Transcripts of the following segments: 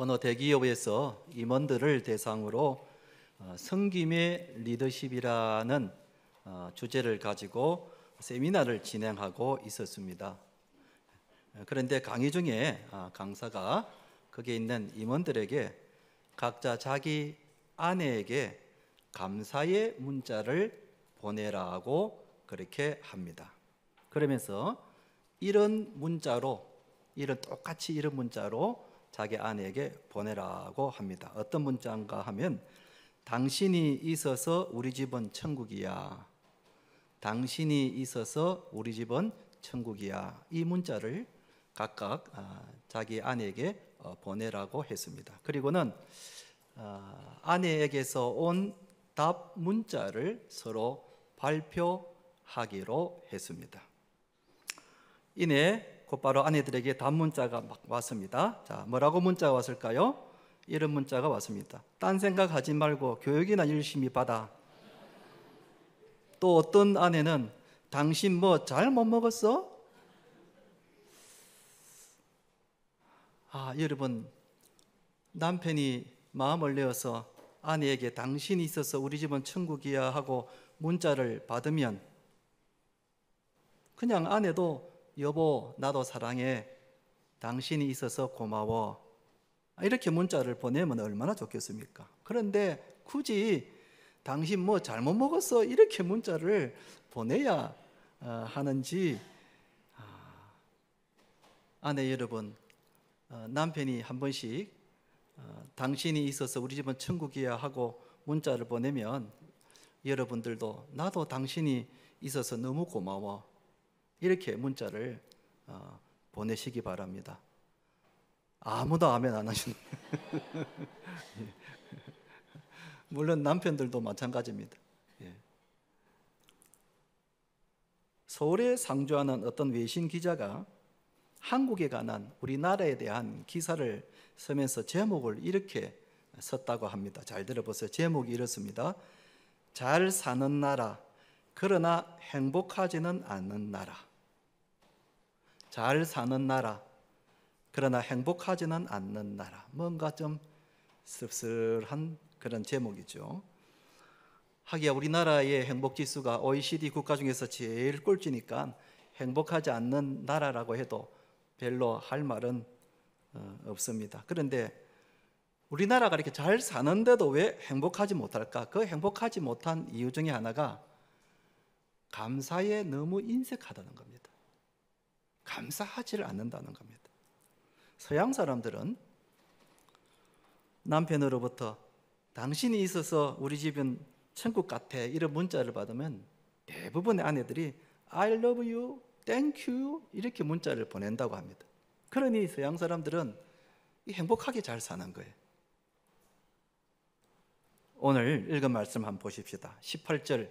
어느 대기업에서 임원들을 대상으로 섬김의 리더십이라는 주제를 가지고 세미나를 진행하고 있었습니다. 그런데 강의 중에 강사가 거기에 있는 임원들에게 각자 자기 아내에게 감사의 문자를 보내라고 그렇게 합니다. 그러면서 똑같이 이런 문자로 자기 아내에게 보내라고 합니다. 어떤 문자인가 하면, 당신이 있어서 우리 집은 천국이야. 당신이 있어서 우리 집은 천국이야. 이 문자를 각각 자기 아내에게 보내라고 했습니다. 그리고는 아내에게서 온 답 문자를 서로 발표하기로 했습니다. 이내 곧바로 아내들에게 답 문자가 막 왔습니다. 자, 뭐라고 문자가 왔을까요? 이런 문자가 왔습니다. 딴 생각하지 말고 교육이나 열심히 받아. 또 어떤 아내는, 당신 뭐 잘 못 먹었어? 여러분, 남편이 마음을 내어서 아내에게 당신이 있어서 우리 집은 천국이야 하고 문자를 받으면 그냥 아내도 여보 나도 사랑해, 당신이 있어서 고마워, 이렇게 문자를 보내면 얼마나 좋겠습니까? 그런데 굳이 당신 뭐 잘못 먹었어 이렇게 문자를 보내야 하는지. 아내 여러분, 남편이 한 번씩 당신이 있어서 우리 집은 천국이야 하고 문자를 보내면 여러분들도 나도 당신이 있어서 너무 고마워 이렇게 문자를 보내시기 바랍니다. 아무도 아멘 안 하시는 물론 남편들도 마찬가지입니다. 서울에 상주하는 어떤 외신 기자가 한국에 관한 우리나라에 대한 기사를 쓰면서 제목을 이렇게 썼다고 합니다. 잘 들어보세요. 제목이 이렇습니다. 잘 사는 나라, 그러나 행복하지는 않는 나라. 잘 사는 나라, 그러나 행복하지는 않는 나라. 뭔가 좀 씁쓸한 그런 제목이죠. 하기야 우리나라의 행복지수가 OECD 국가 중에서 제일 꼴찌니까 행복하지 않는 나라라고 해도 별로 할 말은 없습니다. 그런데 우리나라가 이렇게 잘 사는데도 왜 행복하지 못할까? 그 행복하지 못한 이유 중에 하나가 감사에 너무 인색하다는 겁니다. 감사하지를 않는다는 겁니다. 서양 사람들은 남편으로부터 당신이 있어서 우리 집은 천국 같아 이런 문자를 받으면 대부분의 아내들이 I love you, thank you 이렇게 문자를 보낸다고 합니다. 그러니 서양 사람들은 행복하게 잘 사는 거예요. 오늘 읽은 말씀 한번 보십시다. 18절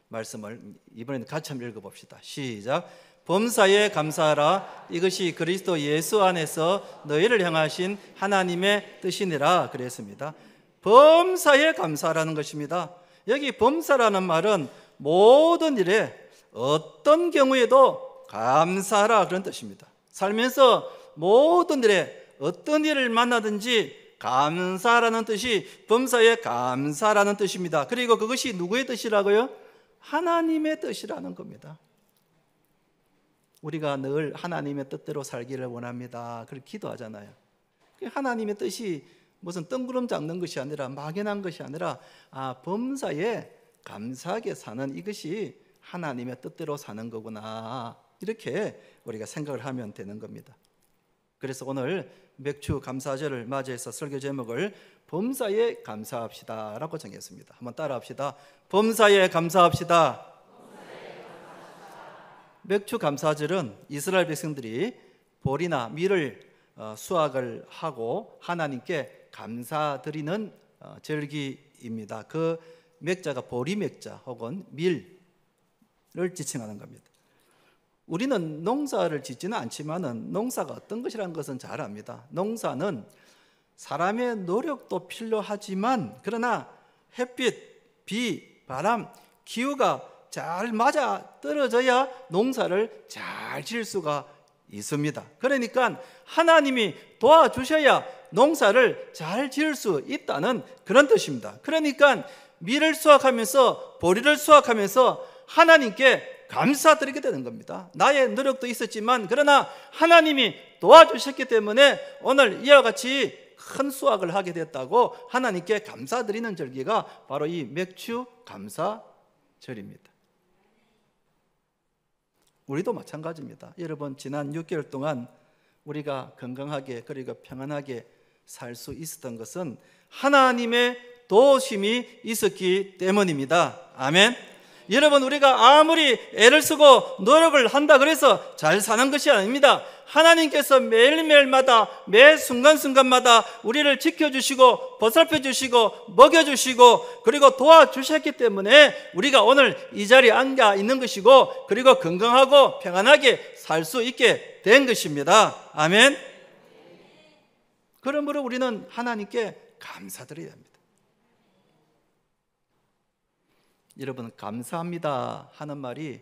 말씀을 이번에는 같이 한번 읽어봅시다. 시작. 범사에 감사하라. 이것이 그리스도 예수 안에서 너희를 향하신 하나님의 뜻이니라 그랬습니다. 범사에 감사라는 것입니다. 여기 범사라는 말은 모든 일에 어떤 경우에도 감사하라 그런 뜻입니다. 살면서 모든 일에 어떤 일을 만나든지 감사라는 뜻이 범사에 감사라는 뜻입니다. 그리고 그것이 누구의 뜻이라고요? 하나님의 뜻이라는 겁니다. 우리가 늘 하나님의 뜻대로 살기를 원합니다. 그렇게 기도하잖아요. 하나님의 뜻이 무슨 뜬구름 잡는 것이 아니라 막연한 것이 아니라 범사에 감사하게 사는 이것이 하나님의 뜻대로 사는 거구나, 이렇게 우리가 생각을 하면 되는 겁니다. 그래서 오늘 맥주 감사절을 맞이해서 설교 제목을 범사에 감사합시다 라고 정했습니다. 한번 따라합시다. 범사에 감사합시다. 맥주 감사절은 이스라엘 백성들이 보리나 밀을 수확을 하고 하나님께 감사드리는 절기입니다. 그 맥자가 보리 맥자 혹은 밀을 지칭하는 겁니다. 우리는 농사를 짓지는 않지만은 농사가 어떤 것이라는 것은 잘 압니다. 농사는 사람의 노력도 필요하지만 그러나 햇빛, 비, 바람, 기후가 잘 맞아 떨어져야 농사를 잘 지을 수가 있습니다. 그러니까 하나님이 도와주셔야 농사를 잘 지을 수 있다는 그런 뜻입니다. 그러니까 밀을 수확하면서 보리를 수확하면서 하나님께 감사드리게 되는 겁니다. 나의 노력도 있었지만 그러나 하나님이 도와주셨기 때문에 오늘 이와 같이 큰 수확을 하게 됐다고 하나님께 감사드리는 절기가 바로 이 맥주 감사절입니다. 우리도 마찬가지입니다. 여러분, 지난 6개월 동안 우리가 건강하게 그리고 평안하게 살 수 있었던 것은 하나님의 도우심이 있었기 때문입니다. 아멘. 여러분, 우리가 아무리 애를 쓰고 노력을 한다 그래서 잘 사는 것이 아닙니다. 하나님께서 매일매일마다 매 순간순간마다 우리를 지켜주시고 보살펴 주시고 먹여주시고 그리고 도와주셨기 때문에 우리가 오늘 이 자리에 앉아 있는 것이고 그리고 건강하고 평안하게 살 수 있게 된 것입니다. 아멘. 그러므로 우리는 하나님께 감사드려야 합니다. 여러분, 감사합니다 하는 말이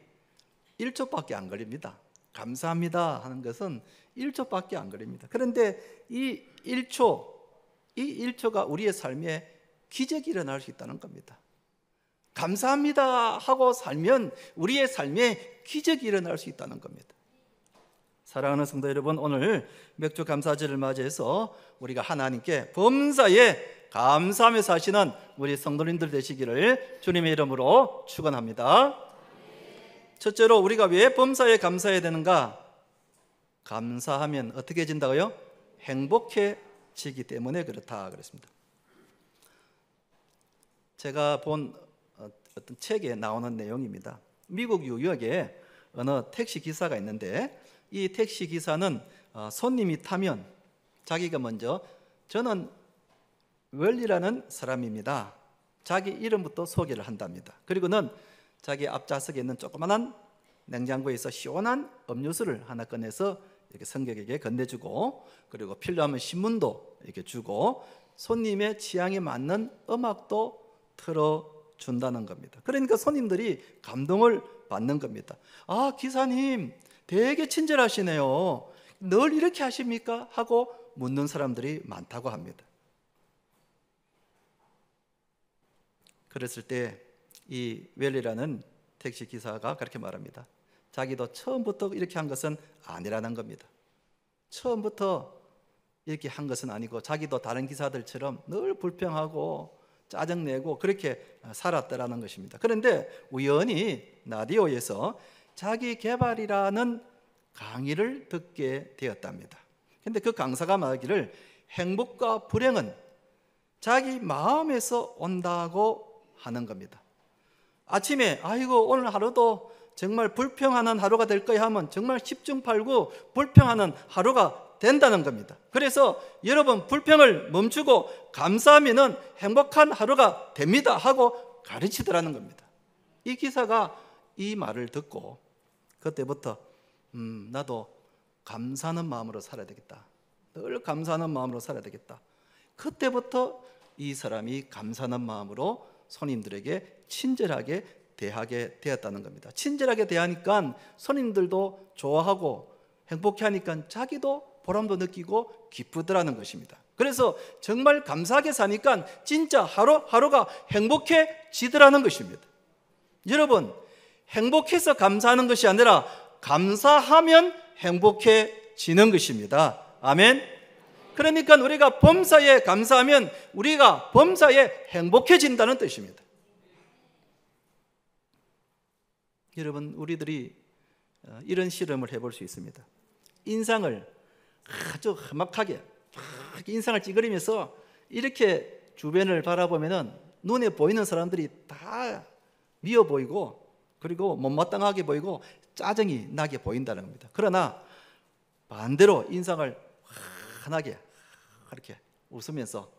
1초밖에 안 걸립니다. 감사합니다 하는 것은 1초밖에 안 걸립니다. 그런데 이 1초가 우리의 삶에 기적이 일어날 수 있다는 겁니다. 감사합니다 하고 살면 우리의 삶에 기적이 일어날 수 있다는 겁니다. 사랑하는 성도 여러분, 오늘 맥주 감사절을 맞이해서 우리가 하나님께 범사에 감사하며 사시는 우리 성도님들 되시기를 주님의 이름으로 축원합니다. 첫째로 우리가 왜 범사에 감사해야 되는가? 감사하면 어떻게 해진다고요? 행복해지기 때문에 그렇다 그랬습니다. 제가 본 어떤 책에 나오는 내용입니다. 미국 뉴욕에 어느 택시 기사가 있는데 이 택시 기사는 손님이 타면 자기가 먼저 저는 웰리라는 사람입니다. 자기 이름부터 소개를 한답니다. 그리고는 자기 앞좌석에 있는 조그만한 냉장고에서 시원한 음료수를 하나 꺼내서 이렇게 승객에게 건네주고 그리고 필요하면 신문도 이렇게 주고 손님의 취향에 맞는 음악도 틀어준다는 겁니다. 그러니까 손님들이 감동을 받는 겁니다. 아, 기사님 되게 친절하시네요. 늘 이렇게 하십니까? 하고 묻는 사람들이 많다고 합니다. 그랬을 때 이 웰리라는 택시 기사가 그렇게 말합니다. 자기도 처음부터 이렇게 한 것은 아니라는 겁니다. 처음부터 이렇게 한 것은 아니고 자기도 다른 기사들처럼 늘 불평하고 짜증내고 그렇게 살았다라는 것입니다. 그런데 우연히 라디오에서 자기 개발이라는 강의를 듣게 되었답니다. 그런데 그 강사가 말하기를 행복과 불행은 자기 마음에서 온다고 하는 겁니다. 아침에 아이고 오늘 하루도 정말 불평하는 하루가 될 거야 하면 정말 10중 8구 불평하는 하루가 된다는 겁니다. 그래서 여러분 불평을 멈추고 감사하면은 행복한 하루가 됩니다 하고 가르치더라는 겁니다. 이 기사가 이 말을 듣고 그때부터 나도 감사하는 마음으로 살아야 되겠다. 늘 감사하는 마음으로 살아야 되겠다. 그때부터 이 사람이 감사하는 마음으로 손님들에게 친절하게 대하게 되었다는 겁니다. 친절하게 대하니까 손님들도 좋아하고 행복해하니까 자기도 보람도 느끼고 기쁘더라는 것입니다. 그래서 정말 감사하게 사니까 진짜 하루하루가 행복해지더라는 것입니다. 여러분, 행복해서 감사하는 것이 아니라 감사하면 행복해지는 것입니다. 아멘. 그러니까 우리가 범사에 감사하면 우리가 범사에 행복해진다는 뜻입니다. 여러분, 우리들이 이런 실험을 해볼 수 있습니다. 인상을 아주 험악하게 인상을 찌그리면서 이렇게 주변을 바라보면은 눈에 보이는 사람들이 다 미워 보이고 그리고 못마땅하게 보이고 짜증이 나게 보인다는 겁니다. 그러나 반대로 인상을 환하게 그렇게 웃으면서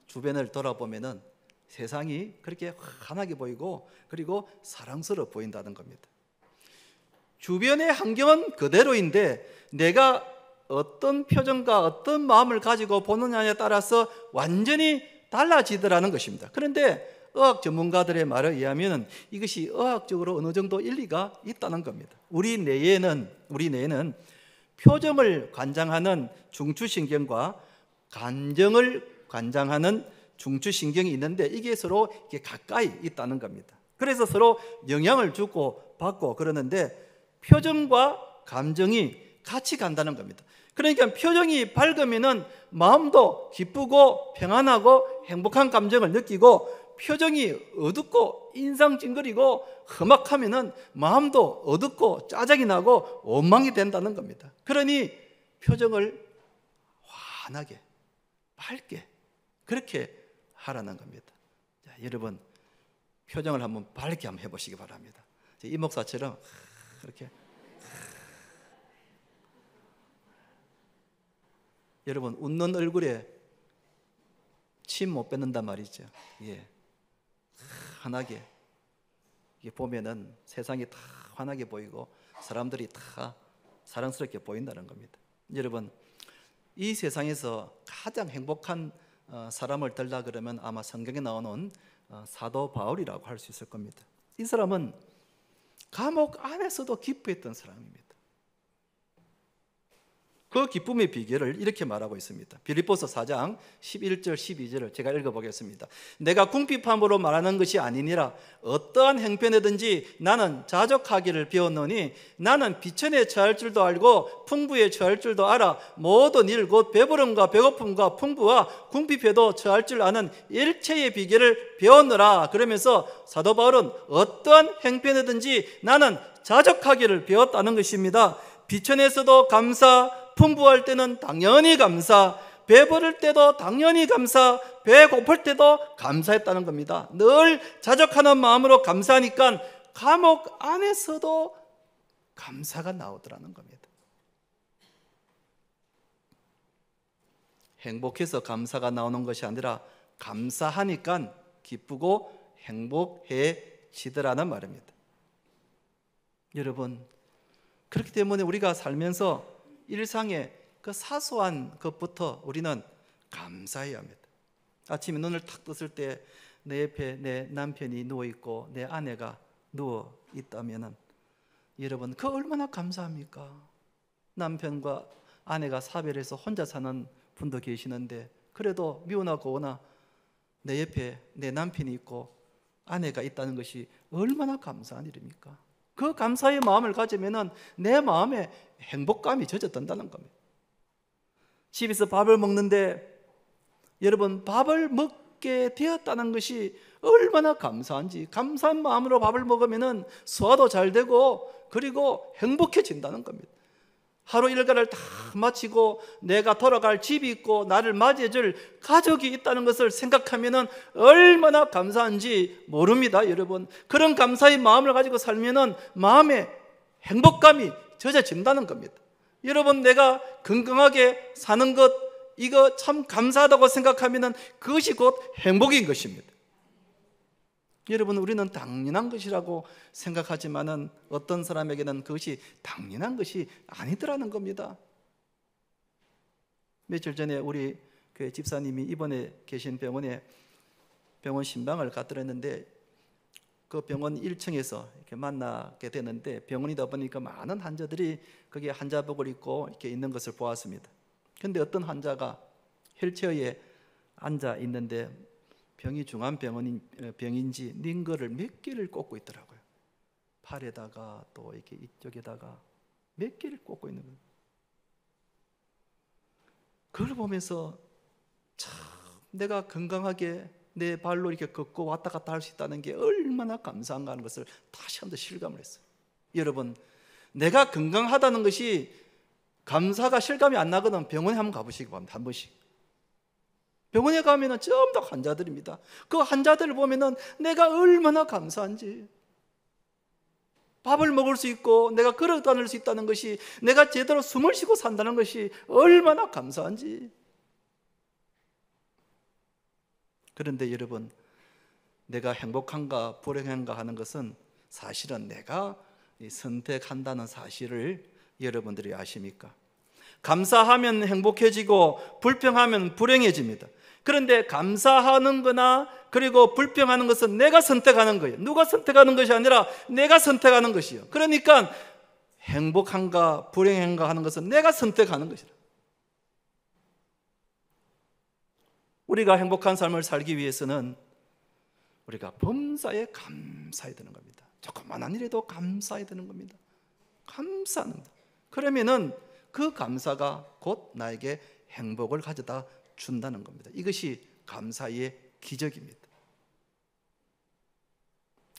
주변을 돌아보면은 세상이 그렇게 환하게 보이고 그리고 사랑스러워 보인다는 겁니다. 주변의 환경은 그대로인데 내가 어떤 표정과 어떤 마음을 가지고 보느냐에 따라서 완전히 달라지더라는 것입니다. 그런데 의학 전문가들의 말에 의하면 이것이 의학적으로 어느 정도 일리가 있다는 겁니다. 우리 뇌에는 표정을 관장하는 중추신경과 감정을 관장하는 중추신경이 있는데 이게 서로 이렇게 가까이 있다는 겁니다. 그래서 서로 영향을 주고 받고 그러는데 표정과 감정이 같이 간다는 겁니다. 그러니까 표정이 밝으면은 마음도 기쁘고 평안하고 행복한 감정을 느끼고, 표정이 어둡고 인상 찡그리고 험악하면은 마음도 어둡고 짜증이 나고 원망이 된다는 겁니다. 그러니 표정을 환하게 밝게 그렇게 하라는 겁니다. 자, 여러분 표정을 한번 밝게 한번 해보시기 바랍니다. 이 목사처럼 그렇게 여러분 웃는 얼굴에 침 못 뱉는단 말이죠. 예. 환하게 이게 보면은 세상이 다 환하게 보이고 사람들이 다 사랑스럽게 보인다는 겁니다. 여러분 이 세상에서 가장 행복한 사람을 들라 그러면 아마 성경에 나오는 사도 바울이라고 할 수 있을 겁니다. 이 사람은 감옥 안에서도 기뻐했던 사람입니다. 그 기쁨의 비결을 이렇게 말하고 있습니다. 빌립보서 4장 11절 12절을 제가 읽어보겠습니다. 내가 궁핍함으로 말하는 것이 아니니라. 어떠한 형편이든지 나는 자족하기를 배웠노니 나는 비천에 처할 줄도 알고 풍부에 처할 줄도 알아. 모든 일 곧 배부름과 배고픔과 풍부와 궁핍에도 처할 줄 아는 일체의 비결을 배웠노라. 그러면서 사도 바울은 어떠한 형편이든지 나는 자족하기를 배웠다는 것입니다. 비천에서도 감사, 풍부할 때는 당연히 감사, 배부를 때도 당연히 감사, 배 고플 때도 감사했다는 겁니다. 늘 자족하는 마음으로 감사하니까 감옥 안에서도 감사가 나오더라는 겁니다. 행복해서 감사가 나오는 것이 아니라 감사하니까 기쁘고 행복해지더라는 말입니다. 여러분 그렇기 때문에 우리가 살면서 일상의 그 사소한 것부터 우리는 감사해야 합니다. 아침에 눈을 탁 떴을 때 내 옆에 내 남편이 누워있고 내 아내가 누워있다면 여러분 그 얼마나 감사합니까? 남편과 아내가 사별해서 혼자 사는 분도 계시는데 그래도 미우나 고우나 내 옆에 내 남편이 있고 아내가 있다는 것이 얼마나 감사한 일입니까? 그 감사의 마음을 가지면 내 마음에 행복감이 젖어든다는 겁니다. 집에서 밥을 먹는데 여러분 밥을 먹게 되었다는 것이 얼마나 감사한지, 감사한 마음으로 밥을 먹으면 소화도 잘 되고 그리고 행복해진다는 겁니다. 하루 일과를 다 마치고 내가 돌아갈 집이 있고 나를 맞이해줄 가족이 있다는 것을 생각하면 얼마나 감사한지 모릅니다. 여러분 그런 감사의 마음을 가지고 살면 마음에 행복감이 젖어진다는 겁니다. 여러분 내가 건강하게 사는 것 이거 참 감사하다고 생각하면 그것이 곧 행복인 것입니다. 여러분 우리는 당연한 것이라고 생각하지만은 어떤 사람에게는 그것이 당연한 것이 아니더라는 겁니다. 며칠 전에 우리 교회 집사님이 입원해 계신 병원에 병원 신방을 갔더랬는데 그 병원 1층에서 이렇게 만나게 되는데 병원이다 보니까 많은 환자들이 거기에 환자복을 입고 이렇게 있는 것을 보았습니다. 그런데 어떤 환자가 휠체어에 앉아 있는데 병이 중한 병인지 링거를 몇 개를 꽂고 있더라고요. 팔에다가 또 이렇게 이쪽에다가 몇 개를 꽂고 있는 거예요. 그걸 보면서 참 내가 건강하게 내 발로 이렇게 걷고 왔다 갔다 할 수 있다는 게 얼마나 감사한가 하는 것을 다시 한번 실감을 했어요. 여러분 내가 건강하다는 것이 감사가 실감이 안 나거든 병원에 한번 가보시기 바랍니다. 한 번씩. 병원에 가면 전부 다 환자들입니다. 그 환자들을 보면 내가 얼마나 감사한지, 밥을 먹을 수 있고 내가 걸어 다닐 수 있다는 것이, 내가 제대로 숨을 쉬고 산다는 것이 얼마나 감사한지. 그런데 여러분 내가 행복한가 불행한가 하는 것은 사실은 내가 선택한다는 사실을 여러분들이 아십니까? 감사하면 행복해지고 불평하면 불행해집니다. 그런데 감사하는 거나 그리고 불평하는 것은 내가 선택하는 거예요. 누가 선택하는 것이 아니라 내가 선택하는 것이요. 그러니까 행복한가 불행한가 하는 것은 내가 선택하는 것이라. 우리가 행복한 삶을 살기 위해서는 우리가 범사에 감사해야 되는 겁니다. 조그만한 일에도 감사해야 되는 겁니다. 감사하는 것. 그러면은 그 감사가 곧 나에게 행복을 가져다 준다는 겁니다. 이것이 감사의 기적입니다.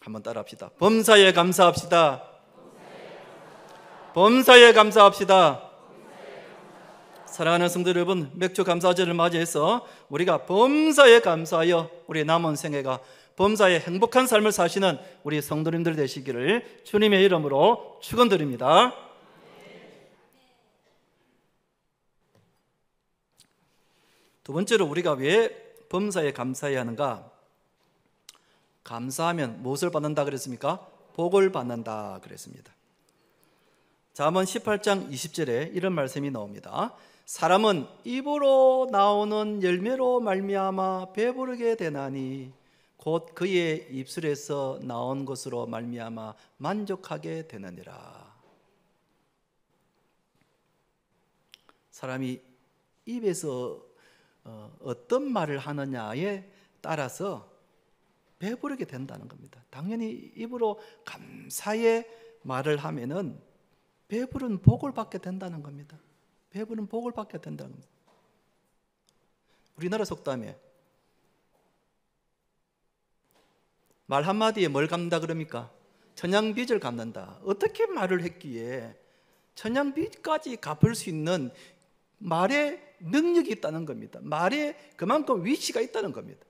한번 따라합시다. 범사에 감사합시다. 범사에 감사합시다. 사랑하는 성도 여러분, 맥주 감사절을 맞이해서 우리가 범사에 감사하여 우리 남은 생애가 범사에 행복한 삶을 사시는 우리 성도님들 되시기를 주님의 이름으로 축원드립니다. 두 번째로 우리가 왜 범사에 감사해야 하는가? 감사하면 무엇을 받는다 그랬습니까? 복을 받는다 그랬습니다. 잠언 18장 20절에 이런 말씀이 나옵니다. 사람은 입으로 나오는 열매로 말미암아 배부르게 되나니 곧 그의 입술에서 나온 것으로 말미암아 만족하게 되느니라. 사람이 입에서 어떤 말을 하느냐에 따라서 배부르게 된다는 겁니다. 당연히 입으로 감사의 말을 하면은 배부른 복을 받게 된다는 겁니다. 배부른 복을 받게 된다는 겁니다. 우리나라 속담에 말 한마디에 뭘 갚는다 그럽니까? 천냥빚을 갚는다. 어떻게 말을 했기에 천냥빚까지 갚을 수 있는 말에 능력이 있다는 겁니다. 말에 그만큼 위치가 있다는 겁니다.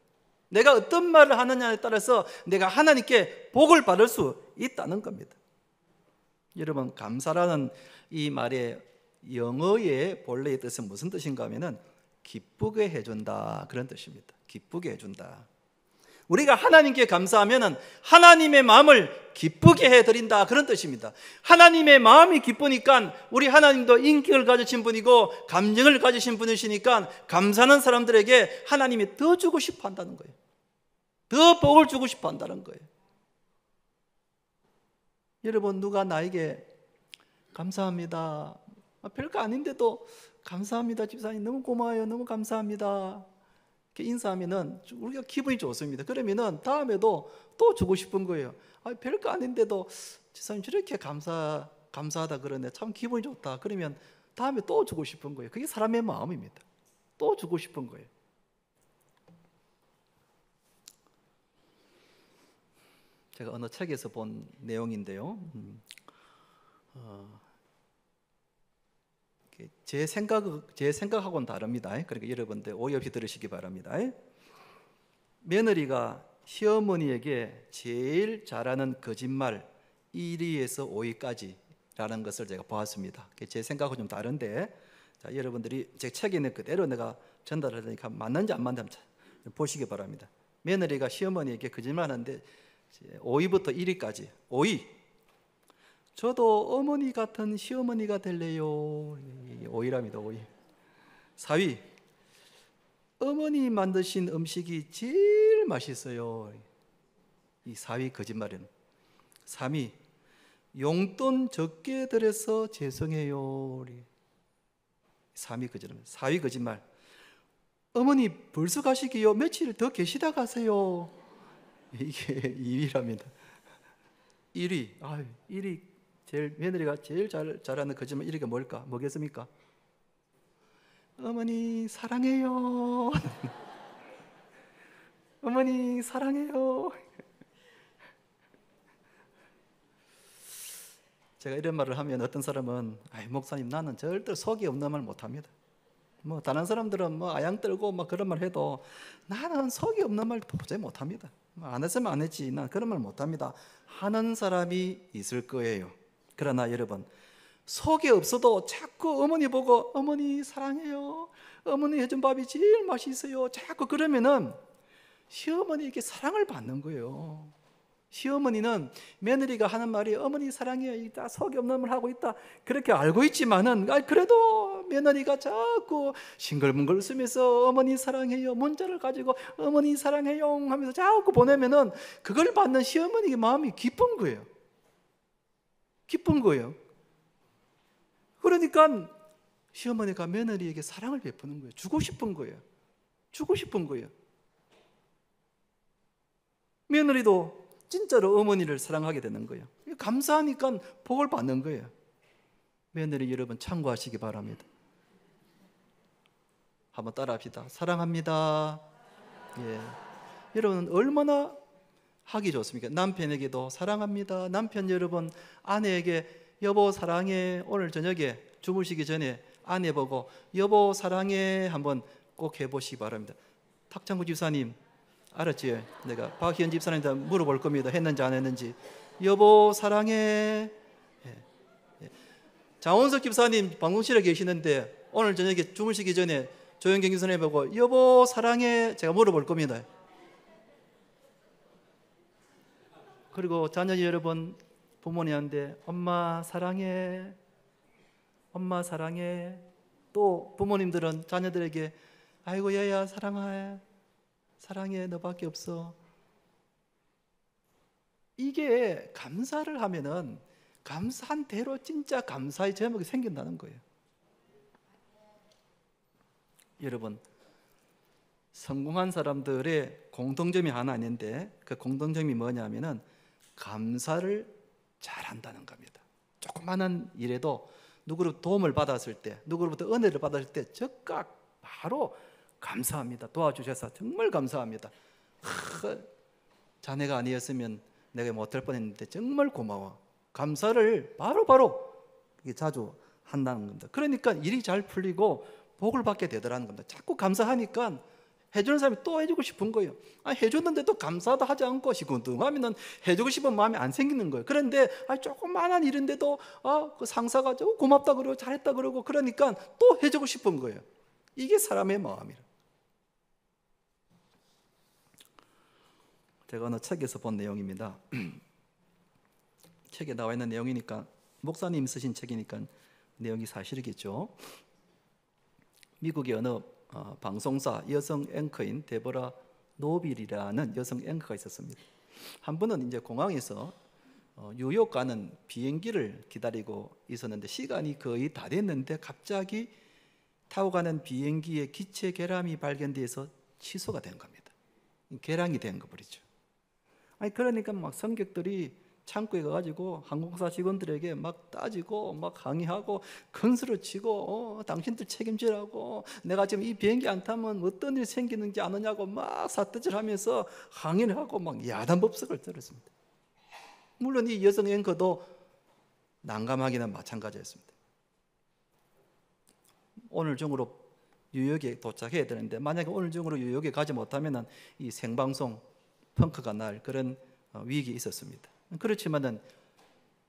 내가 어떤 말을 하느냐에 따라서 내가 하나님께 복을 받을 수 있다는 겁니다. 여러분, 감사라는 이 말의 영어의 본래의 뜻은 무슨 뜻인가 하면은 기쁘게 해준다, 그런 뜻입니다. 기쁘게 해준다. 우리가 하나님께 감사하면은 하나님의 마음을 기쁘게 해드린다, 그런 뜻입니다. 하나님의 마음이 기쁘니까 우리 하나님도 인격을 가지신 분이고 감정을 가지신 분이시니까 감사하는 사람들에게 하나님이 더 주고 싶어 한다는 거예요. 더 복을 주고 싶어 한다는 거예요. 여러분, 누가 나에게 감사합니다, 별거 아닌데도 감사합니다, 집사님 너무 고마워요, 너무 감사합니다, 이렇게 인사하면은 우리가 기분이 좋습니다. 그러면은 다음에도 또 주고 싶은 거예요. 별거 아닌데도 집사님 저렇게 감사하다 그러네, 참 기분이 좋다. 그러면 다음에 또 주고 싶은 거예요. 그게 사람의 마음입니다. 또 주고 싶은 거예요. 제가 어느 책에서 본 내용인데요. 제 생각하고는 다릅니다. 그러니까 여러분들 오해 없이 들으시기 바랍니다. 며느리가 시어머니에게 제일 잘하는 거짓말 1위에서 5위까지라는 것을 제가 보았습니다. 제 생각하고 좀 다른데, 자, 여러분들이 제 책에 있는 그대로 내가 전달하니까 맞는지 안 맞는지 보시기 바랍니다. 며느리가 시어머니에게 거짓말하는데 5위부터 1위까지. 5위, 저도 어머니 같은 시어머니가 될래요. 5위랍니다. 5위. 4위, 어머니 만드신 음식이 제일 맛있어요. 이 4위 거짓말은. 3위, 용돈 적게 들여서 죄송해요. 3위 거짓말. 4위 거짓말, 어머니 벌써 가시기요, 며칠 더 계시다 가세요. 이게 2위랍니다. 1위, 1위 제일 며느리가 제일 잘하는 거짓말 1위가 뭘까? 뭐겠습니까? 어머니 사랑해요. 어머니 사랑해요. 제가 이런 말을 하면 어떤 사람은 목사님 나는 절대 속이 없는 말 못합니다. 뭐 다른 사람들은 아양 떨고 그런 말 해도 나는 속이 없는 말 도저히 못합니다. 안 했으면 안 했지, 난 그런 말 못합니다 하는 사람이 있을 거예요. 그러나 여러분, 속이 없어도 자꾸 어머니 보고 어머니 사랑해요, 어머니 해준 밥이 제일 맛있어요, 자꾸 그러면은 시어머니에게 사랑을 받는 거예요. 시어머니는 며느리가 하는 말이 어머니 사랑해요, 있다, 속이 없는 말 하고 있다, 그렇게 알고 있지만은 그래도 며느리가 자꾸 싱글벙글 웃으면서 어머니 사랑해요, 문자를 가지고 어머니 사랑해요 하면서 자꾸 보내면은 그걸 받는 시어머니의 마음이 기쁜 거예요. 기쁜 거예요. 그러니까 시어머니가 며느리에게 사랑을 베푸는 거예요. 주고 싶은 거예요. 주고 싶은 거예요. 며느리도 진짜로 어머니를 사랑하게 되는 거예요. 감사하니까 복을 받는 거예요. 며느리 여러분 참고하시기 바랍니다. 한번 따라합시다. 사랑합니다. 예. 여러분 얼마나 하기 좋습니까? 남편에게도 사랑합니다. 남편 여러분 아내에게 여보 사랑해. 오늘 저녁에 주무시기 전에 아내 보고 여보 사랑해 한번 꼭 해보시기 바랍니다. 탁창구 집사님 알았지? 내가 박희연 집사님한테 물어볼 겁니다. 했는지 안 했는지. 여보 사랑해. 예. 예. 장원석 집사님 방송실에 계시는데 오늘 저녁에 주무시기 전에 조영경 집사님 보고 여보 사랑해 제가 물어볼 겁니다. 그리고 자녀 여러분 부모님한테 엄마 사랑해. 엄마 사랑해. 또 부모님들은 자녀들에게 아이고 얘야 사랑해. 사랑해 너밖에 없어. 이게 감사를 하면은 감사한 대로 진짜 감사의 제목이 생긴다는 거예요. 여러분 성공한 사람들의 공통점이 하나 있는데 그 공통점이 뭐냐면은 감사를 잘한다는 겁니다. 조그마한 일에도 누구로부터 도움을 받았을 때, 누구로부터 은혜를 받았을 때 즉각 바로 감사합니다. 도와주셔서 정말 감사합니다. 자네가 아니었으면 내가 못할 뻔했는데 정말 고마워. 감사를 바로 자주 한다는 겁니다. 그러니까 일이 잘 풀리고 복을 받게 되더라는 겁니다. 자꾸 감사하니까 해주는 사람이 또 해주고 싶은 거예요. 해줬는데도 감사도 하지 않고 시큰둥하면 해주고 싶은 마음이 안 생기는 거예요. 그런데 조그만한 일인데도 그 상사가 고맙다 그러고 잘했다 그러고 그러니까 또 해주고 싶은 거예요. 이게 사람의 마음이라. 제가 어느 책에서 본 내용입니다. 책에 나와 있는 내용이니까 목사님 쓰신 책이니까 내용이 사실이겠죠. 미국의 어느 방송사 여성 앵커인 데보라 노빌이라는 여성 앵커가 있었습니다. 한 번은 이제 공항에서 뉴욕 가는 비행기를 기다리고 있었는데 시간이 거의 다 됐는데 갑자기 타고 가는 비행기의 기체 결함이 발견돼서 취소가 된 겁니다. 결항이 된 거 버리죠. 그러니까 막 승객들이 창구에 가가지고 항공사 직원들에게 막 따지고 막 항의하고 건수를 치고 당신들 책임지라고 내가 지금 이 비행기 안 타면 어떤 일이 생기는지 아느냐고 막 삿대질하면서 항의를 하고 막 야단법석을 들었습니다. 물론 이 여성 앵커도 난감하기는 마찬가지였습니다. 오늘 중으로 뉴욕에 도착해야 되는데 만약에 오늘 중으로 뉴욕에 가지 못하면 이 생방송 펑크가 날 그런 위기가 있었습니다. 그렇지만은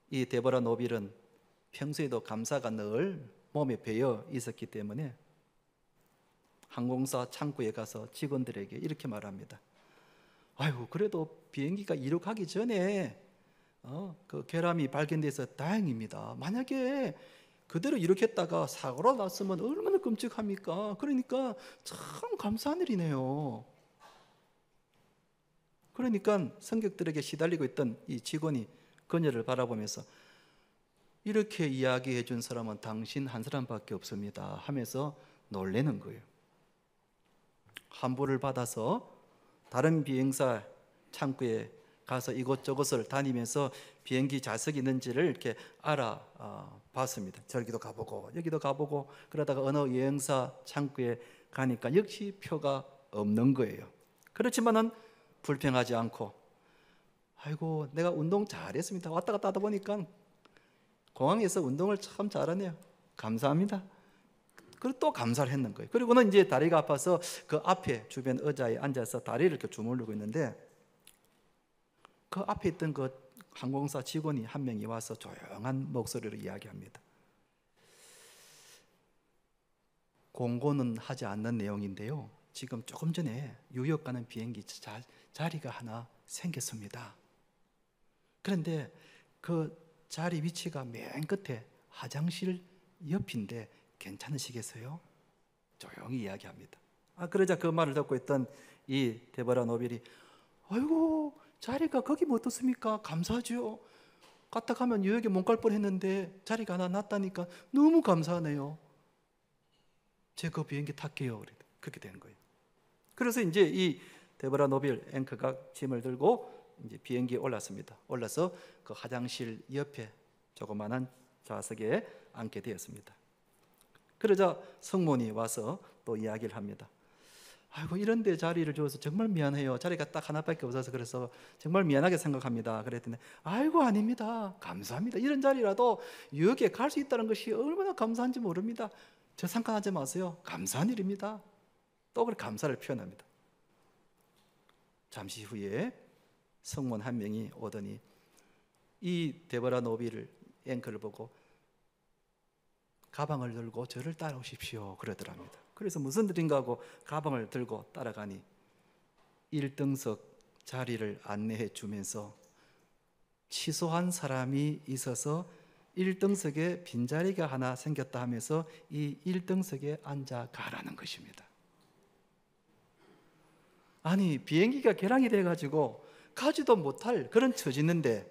이 데보라 노빌은 평소에도 감사가 늘 몸에 배어 있었기 때문에 항공사 창구에 가서 직원들에게 이렇게 말합니다. 아이고 그래도 비행기가 이륙하기 전에 그 결함이 발견돼서 다행입니다. 만약에 그대로 이륙했다가 사고가 났으면 얼마나 끔찍합니까? 그러니까 참 감사한 일이네요. 그러니까 승객들에게 시달리고 있던 이 직원이 그녀를 바라보면서 이렇게 이야기해 준 사람은 당신 한 사람밖에 없습니다 하면서 놀래는 거예요. 환불을 받아서 다른 비행사 창구에 가서 이곳저곳을 다니면서 비행기 좌석이 있는지를 이렇게 알아봤습니다. 저기도 가보고 여기도 가보고 그러다가 어느 여행사 창구에 가니까 역시 표가 없는 거예요. 그렇지만은 불평하지 않고 아이고 내가 운동 잘했습니다. 왔다 갔다 하다 보니까 공항에서 운동을 참 잘하네요. 감사합니다. 그리고 또 감사를 했는 거예요. 그리고는 이제 다리가 아파서 그 앞에 주변 의자에 앉아서 다리를 이렇게 주무르고 있는데 그 앞에 있던 그 항공사 직원이 한 명이 와서 조용한 목소리로 이야기합니다. 공고는 하지 않는 내용인데요. 지금 조금 전에 뉴욕 가는 비행기 자리가 하나 생겼습니다. 그런데 그 자리 위치가 맨 끝에 화장실 옆인데 괜찮으시겠어요? 조용히 이야기합니다. 그러자 그 말을 듣고 있던 이 데보라 노빌이 아이고 자리가 거기면 어떻습니까? 감사하죠. 갔다 가면 뉴욕에 못 갈 뻔했는데 자리가 하나 났다니까 너무 감사하네요. 제가 그 비행기 탈게요. 그렇게 된 거예요. 그래서 이제 이 데보라 노빌 앵커가 짐을 들고 이제 비행기에 올랐습니다. 올라서 그 화장실 옆에 조그마한 좌석에 앉게 되었습니다. 그러자 성문이 와서 또 이야기를 합니다. 아이고, 이런 데 자리를 줘서 정말 미안해요. 자리가 딱 하나밖에 없어서 그래서 정말 미안하게 생각합니다. 그랬더니 아이고, 아닙니다. 감사합니다. 이런 자리라도 여기에 갈 수 있다는 것이 얼마나 감사한지 모릅니다. 저 상관하지 마세요. 감사한 일입니다. 또 그렇게 감사를 표현합니다. 잠시 후에 성문 한 명이 오더니 이 데보라 노빌 앵커를 보고 가방을 들고 저를 따라오십시오 그러더랍니다. 그래서 무슨 일인가 하고 가방을 들고 따라가니 1등석 자리를 안내해 주면서 취소한 사람이 있어서 1등석에 빈자리가 하나 생겼다 하면서 이 1등석에 앉아 가라는 것입니다. 아니, 비행기가 개량이 돼가지고 가지도 못할 그런 처지인데,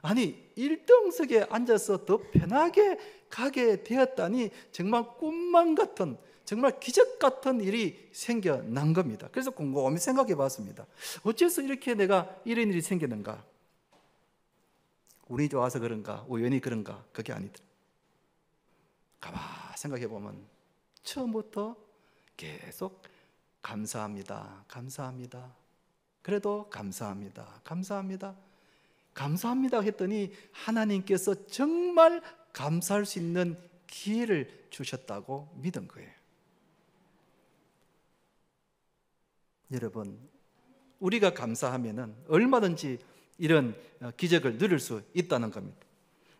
아니 1등석에 앉아서 더 편하게 가게 되었다니 정말 꿈만 같은, 정말 기적 같은 일이 생겨난 겁니다. 그래서 곰곰이 생각해 봤습니다. 어째서 이렇게 내가 이런 일이 생기는가? 운이 좋아서 그런가? 우연히 그런가? 그게 아니더라. 가만 생각해 보면 처음부터 계속 감사합니다, 감사합니다, 그래도 감사합니다, 감사합니다, 감사합니다 했더니 하나님께서 정말 감사할 수 있는 기회를 주셨다고 믿은 거예요. 여러분, 우리가 감사하면은 얼마든지 이런 기적을 누릴 수 있다는 겁니다.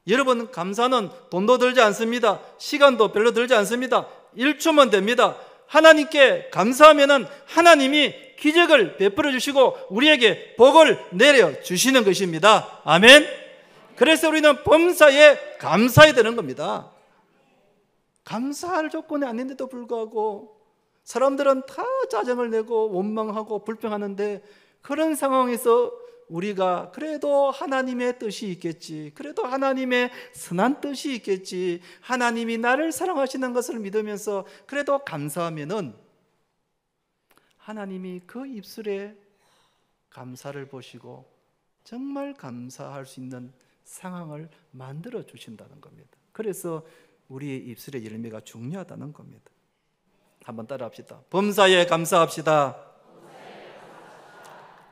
여러분, 감사는 돈도 들지 않습니다. 시간도 별로 들지 않습니다. 1초면 됩니다. 하나님께 감사하면은 하나님이 기적을 베풀어 주시고 우리에게 복을 내려 주시는 것입니다. 아멘. 그래서 우리는 범사에 감사해야 되는 겁니다. 감사할 조건이 아닌데도 불구하고 사람들은 다 짜증을 내고 원망하고 불평하는데, 그런 상황에서 우리가 그래도 하나님의 뜻이 있겠지, 그래도 하나님의 선한 뜻이 있겠지, 하나님이 나를 사랑하시는 것을 믿으면서 그래도 감사하면은 하나님이 그 입술에 감사를 보시고 정말 감사할 수 있는 상황을 만들어 주신다는 겁니다. 그래서 우리의 입술의 열매가 중요하다는 겁니다. 한번 따라 합시다. 범사에 감사합시다.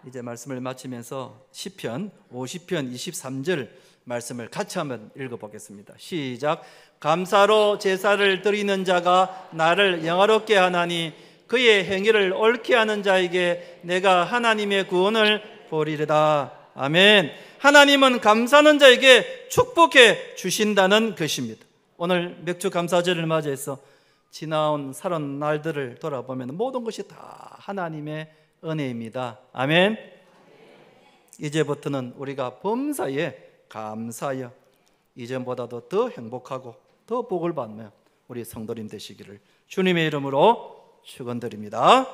이제 말씀을 마치면서 시편 50편 23절 말씀을 같이 한번 읽어보겠습니다. 시작. 감사로 제사를 드리는 자가 나를 영화롭게 하나니 그의 행위를 옳게 하는 자에게 내가 하나님의 구원을 보리리다. 아멘. 하나님은 감사하는 자에게 축복해 주신다는 것입니다. 오늘 맥주 감사절을 맞이해서 지나온 살은 날들을 돌아보면 모든 것이 다 하나님의 은혜입니다. 아멘. 이제부터는 우리가 범사에 감사하여 이전보다도 더 행복하고 더 복을 받는 우리 성도님 되시기를 주님의 이름으로 축원드립니다.